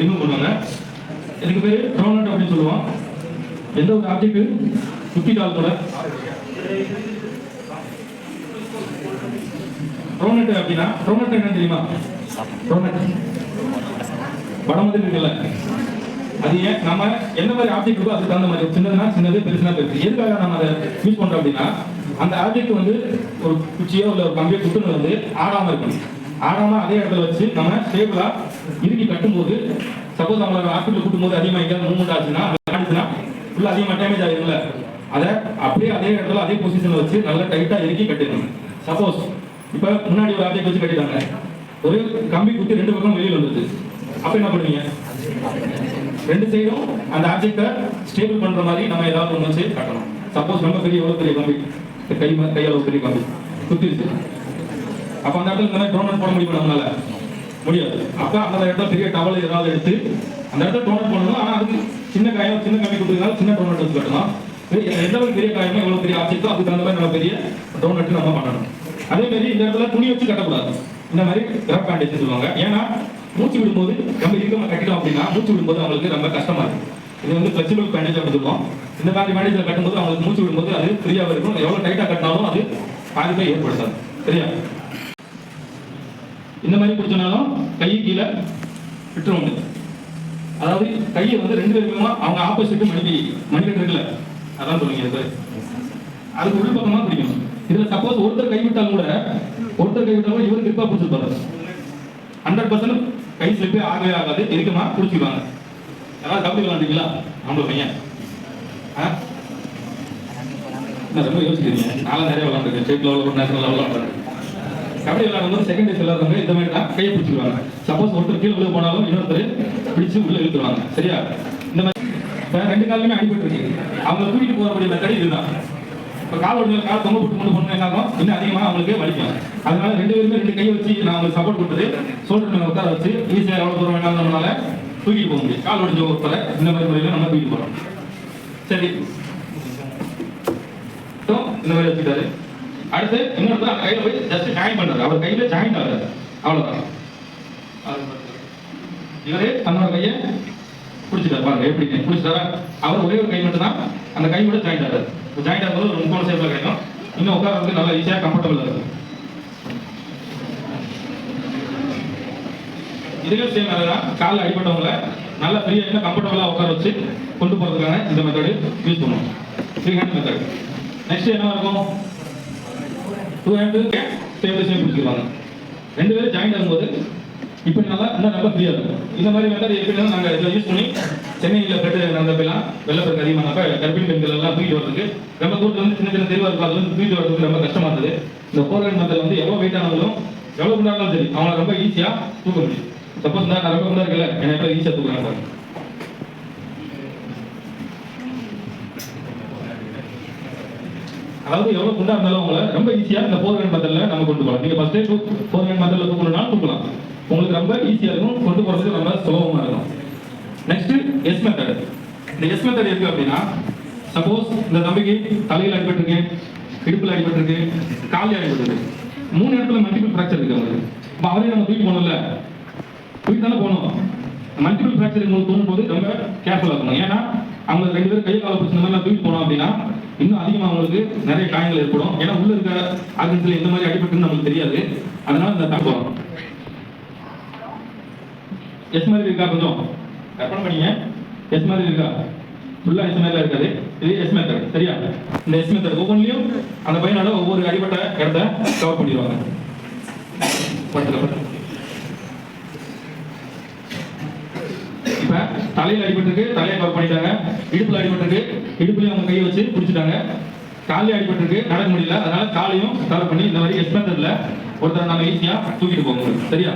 Remove பண்ணுவாங்க. இதுக்கு பேர் ட்ரோனட் அப்படின்னு சொல்லுவோம். எந்த ஒரு ஆப்ஜெக்ட் குத்திட்டால் கூட ட்ரோனட் அப்படின்னா, ட்ரோனட் என்ன தெரியுமா? ட்ரோனட் படம் மாதிரி இருக்குல்ல, அது ஏன் நம்ம எந்த மாதிரி ஆப்ஜெக்ட் இருக்கோ அதுக்கு தகுந்த மாதிரி சின்னதுனா சின்னது, பெருசுனா பெருசு. எதுக்காக நம்ம அதை யூஸ் பண்றோம் அப்படின்னா, அந்த ஆப்ஜெக்ட் வந்து ஒரு குச்சியோ இல்லை ஒரு கம்பியோ குத்துன்னு வந்து ஆடாம இருக்கணும். ஆடாம அதே இடத்துல வச்சு நம்ம ஸ்டேபிளா இறுக்கி கட்டும்போது, சப்போஸ் நம்மளோட ஹாஸ்பிட்டல் கூட்டும்போது அதிகமாக எங்கேயாவது மூவ்மெண்ட் ஆச்சுன்னா ஃபுல்லாக அதிகமாக டேமேஜ் ஆகிடும்ல, அதை அப்படியே அதே இடத்துல அதே பொசிஷனில் வச்சு நல்லா டைட்டாக இறுக்கி கட்டிடணும். சப்போஸ் இப்போ முன்னாடி ஒரு ஆப்ஜெக்ட் வச்சு கட்டிட்டாங்க, ஒரு கம்பி குத்தி 2 பக்கம் வெளியில் வந்துருது, அப்போ என்ன பண்ணுவீங்க? 2 சைடும் அந்த ஆப்ஜெக்டை ஸ்டேபிள் பண்ற மாதிரி நம்ம ஏதாவது ஒன்று வச்சு கட்டணும். சப்போஸ் ரொம்ப பெரிய எவ்வளோ பெரிய கம்பி, கையளவு பெரிய கம்பி குத்திருச்சு, அப்போ அந்த இடத்துல இந்த மாதிரி ட்ரோனட் போட முடியும் நம்மளால? முடியாது. அப்போ அந்த இடத்துல பெரிய டவல் ஏதாவது எடுத்து அந்த இடத்துல ட்ரோனட் பண்ணணும். ஆனால் அதுக்கு சின்ன காயம், சின்ன கம்பி கொடுத்துருந்தாலும் சின்ன ட்ரோனட் வச்சு கட்டணும். எந்த அளவுக்கு பெரிய காயமோ எவ்வளோ பெரிய ஆப்ஜெக்டோ அதுக்கு தகுந்த மாதிரி நம்ம பெரிய ட்ரோனட் நம்ம பண்ணணும். அதே மாதிரி இந்த இடத்துல துணி வச்சு கட்டக்கூடாது. இந்த மாதிரி ரப் பேண்டேஜ் சொல்லுவாங்க. ஏன்னா மூச்சு விடும்போது நம்ம இறுக்கமாக கட்டிட்டோம் அப்படின்னா மூச்சு விடும்போது அவங்களுக்கு ரொம்ப கஷ்டமா இருக்கும். இது வந்து ஃபிளெக்சிபிள் பேண்டேஜ் அப்படின்னு சொல்லுவோம். இந்த மாதிரி பேண்டேஜில் கட்டும்போது அவங்களுக்கு மூச்சு விடும்போது அது ஃப்ரீயாக இருக்கும். எவ்வளோ டைட்டாக கட்டினாலும் அது பாதிப்பை ஏற்படுத்தாது. சரியா? இந்த மாதிரி பிடிச்சனாலும் கை கீழே விட்டுருவாங்க. அதாவது கையை வந்து 2 பேருக்குமா அவங்க ஆப்போசிட் மணிக்கட்டு இருக்குல்ல, அதான் சொல்லுங்க. இது அதுக்கு உள் பக்கமா பிடிக்கணும். இதுல சப்போஸ் ஒருத்தர் கைவிட்டாலும் கூட இவர் கிரிப்பா பிடிச்சிருப்பாரு. 100% கை ஸ்லிப்பே ஆகவே ஆகாது, இருக்குமா பிடிச்சிருவாங்க. யாராவது கபடி விளாண்டுங்களா? நம்மள பையன் ரொம்ப யோசிக்கிறீங்க. நானும் நிறைய விளாண்டுருக்கேன். ஸ்டேட் லெவலில், நேஷனல் லெவலில் விளாண்டுருக்கேன். கபடி விளையாடும்போது செகண்ட் டேஸ் விளையாடுறவங்க இந்த மாதிரி தான் கையை பிடிச்சிருவாங்க. சப்போஸ் ஒருத்தர் கீழே விழுந்து போனாலும் இன்னொருத்தர் பிடிச்சி உள்ள இழுத்துருவாங்க. சரியா? இந்த மாதிரி 2 காலுமே அடிபட்டு இருக்கு. அவங்க தூக்கிட்டு போகக்கூடிய மெத்தட் இதுதான். இப்போ கால் ஒன்று கால் தொங்க போட்டு கொண்டு போகணும் என்னாகும், இன்னும் அதிகமாக அவங்களுக்கு வலிக்கும். அதனால 2 பேருமே 2 கையை வச்சு நான் அவங்களுக்கு சப்போர்ட் கொடுத்தது சோல்டர் மேலே உட்கார வச்சு ஈஸியாக எவ்வளோ தூரம் வேணாலும் நம்மளால தூக்கிட்டு போக முடியும். கால் ஒடிஞ்ச ஒருத்தரை இந்த மாதிரி முறையில் நம்ம தூக்கிட்டு போகிறோம். சரி, இந்த மாதிரி வச்சுட்டாரு. அடுத்து இன்னொருத்தர் அந்த கையில போய் ஜஸ்ட் ஜாயின் பண்றாரு. அவர் கையில ஜாயின் ஆகுறாரு, அவ்வளவுதான். இவரே தன்னோட கையை பிடிச்சிட்டாரு. பாருங்க எப்படி பிடிச்சிட்டாரா? அவர் ஒரே ஒரு கை மட்டும் தான் அந்த கையோட ஜாயின் ஆகுறாரு. ஜாயின் ஆகும்போது ஒரு முக்கோண ஷேப்ல கிடைக்கும். இன்னும் உட்கார்றதுக்கு நல்லா ஈஸியா கம்ஃபர்டபுளா இருக்கும். இதுல சேம் அதுதான். காலில் அடிப்பட்டவங்கள நல்லா ஃப்ரீயா இன்னும் கம்ஃபர்டபுளா உட்கார வச்சு கொண்டு போறதுக்கான இந்த மெத்தடு யூஸ் பண்ணுவோம். Free hand method. நெக்ஸ்ட் என்ன இருக்கும்? 2 ஹேண்ட் சேம் பிடிச்சிருவாங்க. 2 பேரும் ஜாயின் ஆகும்போது இப்போ நல்லா ஃப்ரீயா இருக்கும். இந்த மாதிரி மெத்தட் எப்படின்னா நாங்கள் இதை யூஸ் பண்ணி சென்னையில் பிளட் நடந்தப்பெல்லாம் வெள்ளப்பெருக்கு அதிகமானப்ப கர்ப்பிணி பெண்கள் எல்லாம் தூக்கிட்டு வரதுக்கு ரொம்ப தூரத்தில் வந்து சின்ன சின்ன தெருவாக இருக்கும். அது வந்து தூக்கிட்டு வரதுக்கு ரொம்ப கஷ்டமா இருந்தது. இந்த 4 ஹேண்ட் மெத்தட் வந்து எவ்வளோ வெயிட் ஆனாலும் எவ்வளோ குண்டாலும் சரி அவங்களை ரொம்ப ஈஸியாக தூக்க முடியும். சப்போஸ் நான் ரொம்ப குண்டா இருக்கல, என்னை எப்படி ஈஸியாக தூக்குறாங்க பாருங்க. அதாவது எவ்வளவு குண்டா இருந்தாலும் அவங்கள ரொம்ப ஈஸியா இந்த 4 ஹேண்ட் மெத்தட்ல நம்ம கொண்டு போகலாம். நீங்க ஃபர்ஸ்ட் 4 ஹேண்ட் மெத்தட்ல தூக்கணும்னா தூக்கலாம். உங்களுக்கு ரொம்ப ஈஸியா இருக்கும், கொண்டு போறதுக்கு ரொம்ப சுலபமா இருக்கும். Next S method. இந்த எஸ் மெத்தட் இருக்கு அப்படின்னா, சப்போஸ் இந்த தம்பிக்கு தலையில அடிபட்டிருக்கு, இடுப்புல அடிபட்டிருக்கு, காலில் அடிபட்டிருக்கு, 3 இடத்துல மல்டிபிள் ஃபிராக்சர் இருக்கு அவங்களுக்கு. அப்ப அவரையும் நம்ம தூக்கி போகணும்ல, தூக்கி தானே போகணும். மல்டிபிள் ஃபிராக்சர் தூக்கும்போது ரொம்ப கேர்ஃபுல்லா இருக்கணும். ஏன்னா அவங்க 2 பேரும் கை கால பிடிச்ச மாதிரி தூக்கி போனோம் அப்படின்னா இன்னும் அதிகமாக அவங்களுக்கு நிறைய காயங்கள் ஏற்படும். ஏன்னா உள்ள இருக்க ஆர்கன்ஸ்ல எந்த மாதிரி அடிபட்டுன்னு நமக்கு தெரியாது. அதனால இந்த தப்போம். எஸ் மாதிரி இருக்கா? கொஞ்சம் கற்பனை பண்ணீங்க. எஸ் மாதிரி இருக்கா? ஃபுல்லா எஸ் மாதிரி இருக்காது. இது எஸ் மெத்தட். சரியா? இந்த எஸ் மெத்தட் ஒவ்வொன்றிலையும் அந்த பையனோட ஒவ்வொரு அடிபட்ட இடத்த கவர் பண்ணிடுவாங்க. இப்ப தலையில அடிபட்டிருக்கு, தலையை கவர் பண்ணிட்டாங்க. இடுப்புல அடிபட்டிருக்கு, இடுப்புலயும் அவங்க கையை வச்சு பிடிச்சிட்டாங்க. காலையும் அடிபட்டிருக்கு, நடக்க முடியல, அதனால காலையும் கவர் பண்ணி இந்த மாதிரி எஸ் மெத்தட்ல ஒருத்தர் நம்ம ஈஸியா தூக்கிட்டு போக முடியும். சரியா?